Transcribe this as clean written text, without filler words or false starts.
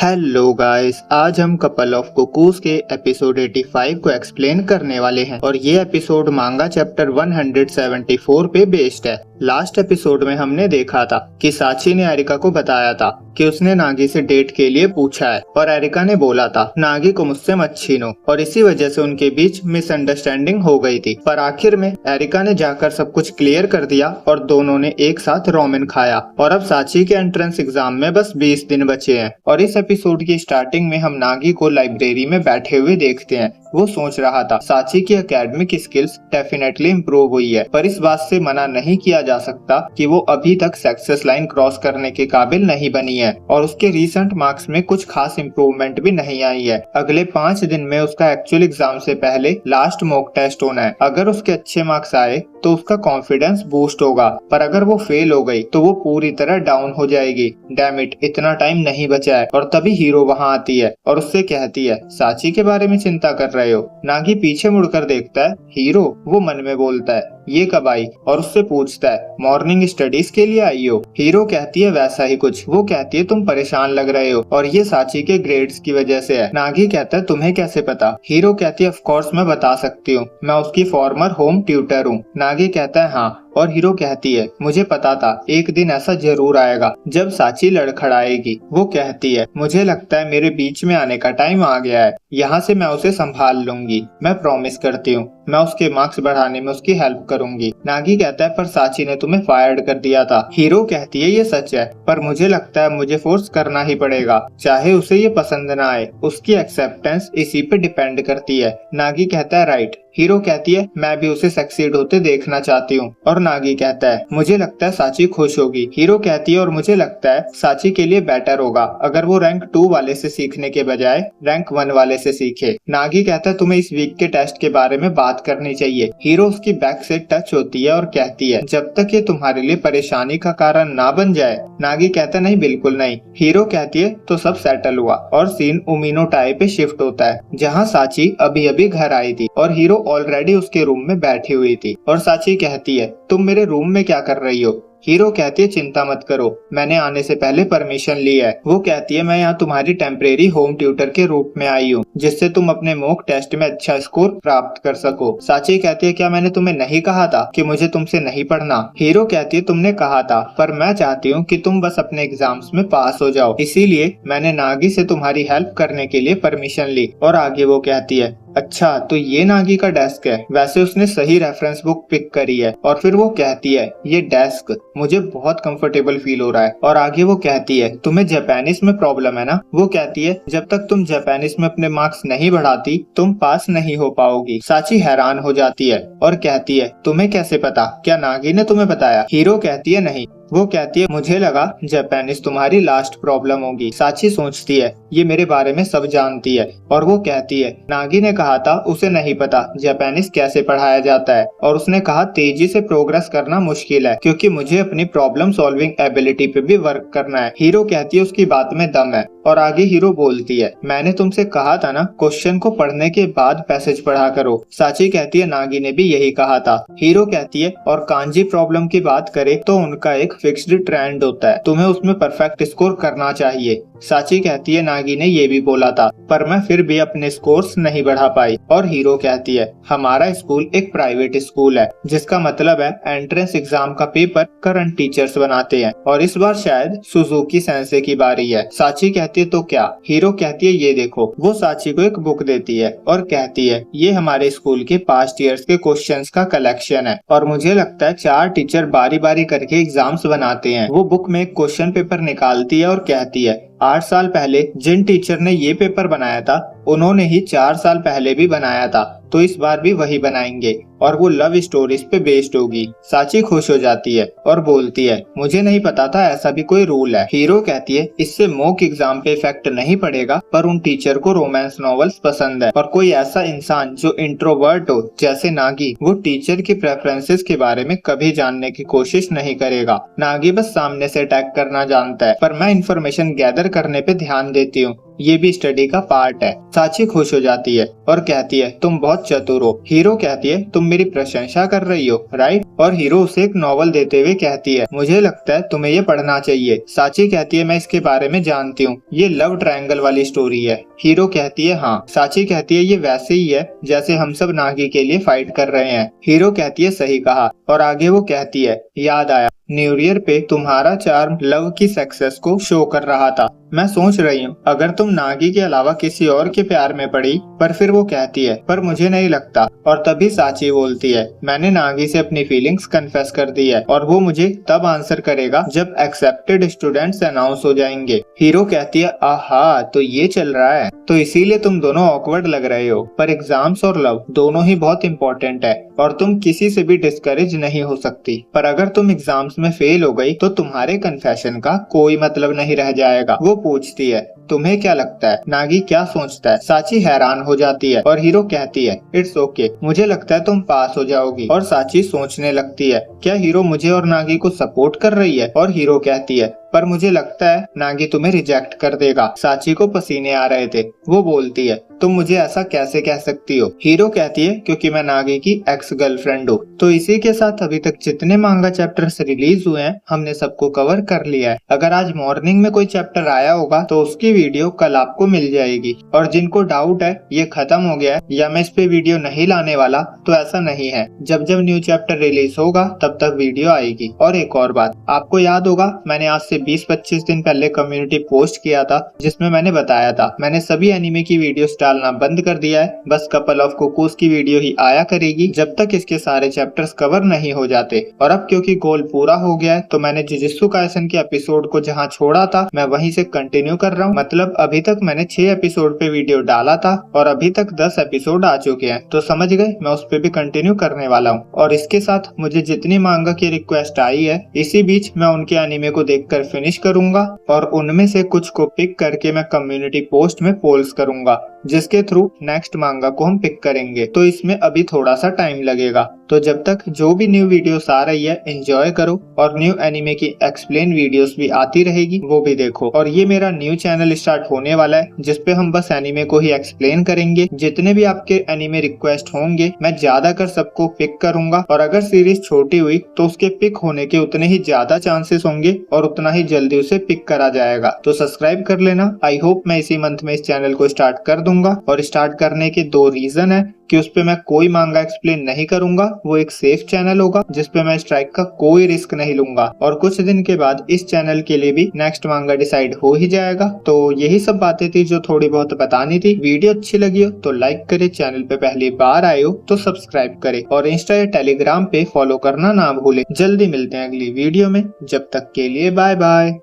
Hello guys, आज हम couple of cuckoos के एपिसोड 85 को एक्सप्लेन करने वाले हैं और ये एपिसोड मांगा चैप्टर 174 पे बेस्ड है। लास्ट एपिसोड में हमने देखा था कि साची ने एरिका को बताया था कि उसने नागी से डेट के लिए पूछा है और एरिका ने बोला था नागी को मुझसे मत छीनो और इसी वजह से उनके बीच मिसअंडरस्टैंडिंग हो गई थी। पर आखिर में एरिका ने जाकर सब कुछ क्लियर कर दिया और दोनों ने एक साथ रोमेन खाया और अब साची के एंट्रेंस एग्जाम में बस 20 दिन बचे हैं। और इस एपिसोड की स्टार्टिंग में हम नागी को लाइब्रेरी में बैठे हुए देखते हैं। वो सोच रहा था साची की एकेडमिक स्किल्स डेफिनेटली इम्प्रूव हुई है, पर इस बात से मना नहीं किया जा सकता कि वो अभी तक सक्सेस लाइन क्रॉस करने के काबिल नहीं बनी है और उसके रीसेंट मार्क्स में कुछ खास इम्प्रूवमेंट भी नहीं आई है। अगले 5 दिन में उसका एक्चुअल एग्जाम से पहले लास्ट मॉक टेस्ट होना है। अगर उसके अच्छे मार्क्स आए तो उसका कॉन्फिडेंस बूस्ट होगा, पर अगर वो फेल हो गई तो वो पूरी तरह डाउन हो जाएगी। डैम इट, इतना टाइम नहीं बचा है। और तभी हीरो वहाँ आती है और उससे कहती है साची के बारे में चिंता कर रहे हो। नागी पीछे मुड़कर देखता है हीरो, वो मन में बोलता है ये कब आई, और उससे पूछता है मॉर्निंग स्टडीज के लिए आई हो। हीरो कहती है वैसा ही कुछ। वो कहती है तुम परेशान लग रहे हो और ये साची के ग्रेड्स की वजह से है। नागी कहता है तुम्हें कैसे पता। हीरो कहती है ऑफ कोर्स मैं बता सकती हूँ, मैं उसकी फॉर्मर होम ट्यूटर हूँ। नागी कहता है हाँ, और हीरो कहती है मुझे पता था एक दिन ऐसा जरूर आएगा जब साची लड़खड़ाएगी। वो कहती है मुझे लगता है मेरे बीच में आने का टाइम आ गया है, यहाँ से मैं उसे संभाल लूंगी, मैं प्रॉमिस करती हूँ मैं उसके मार्क्स बढ़ाने में उसकी हेल्प करूंगी। नागी कहता है पर साची ने तुम्हें फायर्ड कर दिया था। हीरो कहती है ये सच है, पर मुझे लगता है मुझे फोर्स करना ही पड़ेगा, चाहे उसे ये पसंद ना आए। उसकी एक्सेप्टेंस इसी पे डिपेंड करती है। नागी कहता है राइट। हीरो कहती है मैं भी उसे सक्सीड होते देखना चाहती हूँ। और नागी कहता है मुझे लगता है साची खुश होगी। हीरो कहती है और मुझे लगता है साची के लिए बेटर होगा अगर वो रैंक 2 वाले से सीखने के बजाय रैंक 1 वाले से सीखे। नागी कहता है तुम्हें इस वीक के टेस्ट के बारे में बात करनी चाहिए। हीरो उसकी बैक से टच होती है और कहती है जब तक ये तुम्हारे लिए परेशानी का कारण ना बन जाए। नागी कहता है नहीं, बिल्कुल नहीं। हीरो कहती है तो सब सेटल हुआ और सीन उमिनो टाई पे शिफ्ट होता है जहाँ साची अभी अभी घर आई थी और हीरो ऑलरेडी उसके रूम में बैठी हुई थी। और साची कहती है तुम मेरे रूम में क्या कर रही हो। हीरो कहती है चिंता मत करो, मैंने आने से पहले परमिशन ली है। वो कहती है मैं यहाँ तुम्हारी टेम्परेरी होम ट्यूटर के रूप में आई हूँ जिससे तुम अपने मॉक टेस्ट में अच्छा स्कोर प्राप्त कर सको। साची कहती है क्या मैंने तुम्हें नहीं कहा था कि मुझे तुमसे नहीं पढ़ना। हीरो कहती है तुमने कहा था, पर मैं चाहती हूँ कि तुम बस अपने एग्जाम्स में पास हो जाओ, इसीलिए मैंने नागी से तुम्हारी हेल्प करने के लिए परमिशन ली। और आगे वो कहती है अच्छा तो ये नागी का डेस्क है। वैसे उसने सही रेफरेंस बुक पिक करी है। और फिर वो कहती है ये डेस्क मुझे बहुत कंफर्टेबल फील हो रहा है। और आगे वो कहती है तुम्हें जापानीज में प्रॉब्लम है ना। वो कहती है जब तक तुम जापानीज में अपने मार्क्स नहीं बढ़ाती तुम पास नहीं हो पाओगी। साची हैरान हो जाती है और कहती है तुम्हें कैसे पता, क्या नागी ने तुम्हें बताया। हीरो कहती है नहीं। वो कहती है मुझे लगा जापानीज तुम्हारी लास्ट प्रॉब्लम होगी। साची सोचती है ये मेरे बारे में सब जानती है। और वो कहती है नागी ने कहा था उसे नहीं पता जापानीज कैसे पढ़ाया जाता है और उसने कहा तेजी से प्रोग्रेस करना मुश्किल है क्योंकि मुझे अपनी प्रॉब्लम सॉल्विंग एबिलिटी पे भी वर्क करना है। हीरो कहती है उसकी बात में दम है। और आगे हीरो बोलती है मैंने तुमसे कहा था ना क्वेश्चन को पढ़ने के बाद पैसेज पढ़ा करो। साची कहती है नागी ने भी यही कहा था। हीरो कहती है और कांजी प्रॉब्लम की बात करें तो उनका एक फिक्स्ड ट्रेंड होता है, तुम्हें उसमें परफेक्ट स्कोर करना चाहिए। साची कहती है नागी ने ये भी बोला था, पर मैं फिर भी अपने स्कोर्स नहीं बढ़ा पाई। और हीरो कहती है हमारा स्कूल एक प्राइवेट स्कूल है जिसका मतलब है एंट्रेंस एग्जाम का पेपर करंट टीचर्स बनाते हैं और इस बार शायद सुजुकी सेंसे की बारी है। साची कहती है तो क्या। हीरो कहती है ये देखो। वो साची को एक बुक देती है और कहती है ये हमारे स्कूल के पास्ट ईयर्स के क्वेश्चंस का कलेक्शन है और मुझे लगता है 4 टीचर बारी बारी करके एग्जाम्स बनाते हैं। वो बुक में एक क्वेश्चन पेपर निकालती है और कहती है 8 साल पहले जिन टीचर ने ये पेपर बनाया था उन्होंने ही 4 साल पहले भी बनाया था, तो इस बार भी वही बनाएंगे और वो लव स्टोरीज पे बेस्ड होगी। साची खुश हो जाती है और बोलती है मुझे नहीं पता था ऐसा भी कोई रूल है। हीरो कहती है इससे मॉक एग्जाम पे इफेक्ट नहीं पड़ेगा, पर उन टीचर को रोमांस नॉवेल्स पसंद है और कोई ऐसा इंसान जो इंट्रोवर्ट हो जैसे नागी वो टीचर की प्रेफरेंसेस के बारे में कभी जानने की कोशिश नहीं करेगा। नागी बस सामने से अटैक करना जानता है, पर मैं इंफॉर्मेशन गैदर करने पे ध्यान देती हूँ। ये भी स्टडी का पार्ट है। साची खुश हो जाती है और कहती है तुम बहुत चतुर हो। हीरो कहती है तुम मेरी प्रशंसा कर रही हो, राइट? और हीरो उसे एक नॉवल देते हुए कहती है मुझे लगता है तुम्हें ये पढ़ना चाहिए। साची कहती है मैं इसके बारे में जानती हूँ, ये लव ट्रायंगल वाली स्टोरी है। हीरो कहती है हाँ। साची कहती है ये वैसे ही है जैसे हम सब नागी के लिए फाइट कर रहे हैं। हीरो कहती है सही कहा। और आगे वो कहती है याद आया, न्यू ईयर पे तुम्हारा चार्म लव की सक्सेस को शो कर रहा था। मैं सोच रही हूँ अगर तुम नागी के अलावा किसी और के प्यार में पड़ी। पर फिर वो कहती है पर मुझे नहीं लगता। और तभी साची बोलती है मैंने नागी से अपनी फीलिंग्स कन्फेस कर दी है और वो मुझे तब आंसर करेगा जब एक्सेप्टेड स्टूडेंट्स अनाउंस हो जाएंगे। हीरो कहती है आहा तो ये चल रहा है, तो इसीलिए तुम दोनों ऑकवर्ड लग रहे हो। पर एग्जाम्स और लव दोनों ही बहुत इंपॉर्टेंट है और तुम किसी से भी डिस्करेज नहीं हो सकती। पर अगर तुम एग्जाम्स में फेल हो गई तो तुम्हारे कन्फेशन का कोई मतलब नहीं रह जाएगा। वो पूछती है तुम्हें क्या लगता है नागी क्या सोचता है? साची हैरान हो जाती है और हीरो कहती है इट्स ओके, मुझे लगता है तुम पास हो जाओगी। और साची सोचने लगती है क्या हीरो मुझे और नागी को सपोर्ट कर रही है? और हीरो कहती है पर मुझे लगता है नागी तुम्हें रिजेक्ट कर देगा। साची को पसीने आ रहे थे। वो बोलती है तुम मुझे ऐसा कैसे कह सकती हो? हीरो कहती है क्योंकि मैं नागी की एक्स गर्लफ्रेंड हूँ। तो इसी के साथ अभी तक जितने मांगा चैप्टर्स रिलीज हुए हैं हमने सबको कवर कर लिया है। अगर आज मॉर्निंग में कोई चैप्टर आया होगा तो उसकी वीडियो कल आपको मिल जाएगी। और जिनको डाउट है ये खत्म हो गया है या मैं इस पे वीडियो नहीं लाने वाला, तो ऐसा नहीं है। जब जब न्यू चैप्टर रिलीज होगा तब तक वीडियो आएगी। और एक और बात, आपको याद होगा मैंने आज से 20-25 दिन पहले कम्युनिटी पोस्ट किया था जिसमें मैंने बताया था मैंने सभी एनिमे की वीडियोस डालना बंद कर दिया है। बस कपल ऑफ कुकूज की वीडियो ही आया करेगी जब तक इसके सारे चैप्टर्स कवर नहीं हो जाते। और अब क्योंकि गोल पूरा हो गया है तो मैंने जुजुत्सु काइसेन के एपिसोड को जहाँ छोड़ा था मैं वहीं से कंटिन्यू कर रहा हूँ। मतलब अभी तक मैंने 6 एपिसोड पे वीडियो डाला था और अभी तक 10 एपिसोड आ चुके हैं। तो समझ गए मैं उस पे भी कंटिन्यू करने वाला हूँ। और इसके साथ मुझे जितनी मांगा की रिक्वेस्ट आई है इसी बीच मैं उनके एनिमे को देखकर फिनिश करूंगा और उनमें से कुछ को पिक करके मैं कम्युनिटी पोस्ट में पोल्स करूंगा जिसके थ्रू नेक्स्ट मांगा को हम पिक करेंगे। तो इसमें अभी थोड़ा सा टाइम लगेगा। तो जब तक जो भी न्यू वीडियोस आ रही है एंजॉय करो और न्यू एनिमे की एक्सप्लेन वीडियोस भी आती रहेगी वो भी देखो। और ये मेरा न्यू चैनल स्टार्ट होने वाला है जिसपे हम बस एनिमे को ही एक्सप्लेन करेंगे। जितने भी आपके एनिमे रिक्वेस्ट होंगे मैं ज्यादा कर सबको पिक करूंगा और अगर सीरीज छोटी हुई तो उसके पिक होने के उतने ही ज्यादा चांसेस होंगे और उतना ही जल्दी उसे पिक करा जाएगा। तो सब्सक्राइब कर लेना। आई होप मैं इसी मंथ में इस चैनल को स्टार्ट कर दूंगा। और स्टार्ट करने के 2 रीजन है कि उस पे मैं कोई मांगा एक्सप्लेन नहीं करूंगा, वो एक सेफ चैनल होगा जिसपे मैं स्ट्राइक का कोई रिस्क नहीं लूंगा। और कुछ दिन के बाद इस चैनल के लिए भी नेक्स्ट मांगा डिसाइड हो ही जाएगा। तो यही सब बातें थी जो थोड़ी बहुत बतानी थी। वीडियो अच्छी लगी हो तो लाइक करे, चैनल पे पहली बार आए हो तो सब्सक्राइब करे और इंस्टा या टेलीग्राम पे फॉलो करना ना भूले। जल्दी मिलते हैं अगली वीडियो में, जब तक के लिए बाय बाय।